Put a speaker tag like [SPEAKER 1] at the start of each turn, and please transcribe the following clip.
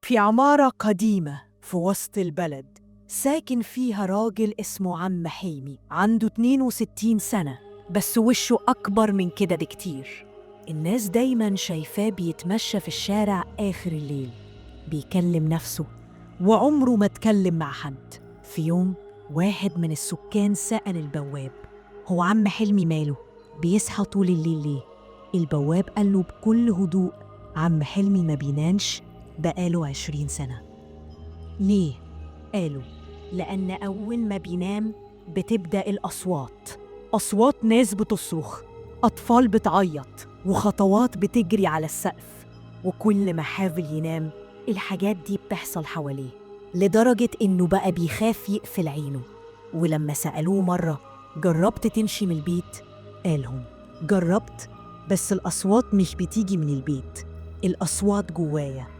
[SPEAKER 1] في عمارة قديمة في وسط البلد ساكن فيها راجل اسمه عم حلمي، عنده 62 سنة، بس وشه أكبر من كده بكتير. الناس دايماً شايفاه بيتمشى في الشارع آخر الليل بيكلم نفسه، وعمره ما اتكلم مع حد. في يوم واحد من السكان سأل البواب: هو عم حلمي ماله؟ بيصحى طول الليل ليه؟ البواب قال له بكل هدوء: عم حلمي ما بينامش بقاله 20 سنة. ليه؟ قالوا: لأن أول ما بينام بتبدأ الأصوات، أصوات ناس بتصرخ، أطفال بتعيط، وخطوات بتجري على السقف. وكل ما حاول ينام الحاجات دي بتحصل حواليه، لدرجة إنه بقى بيخاف يقفل عينه. ولما سألوه مرة: جربت تمشي من البيت؟ قالهم: جربت، بس الأصوات مش بتيجي من البيت، الأصوات جوايا.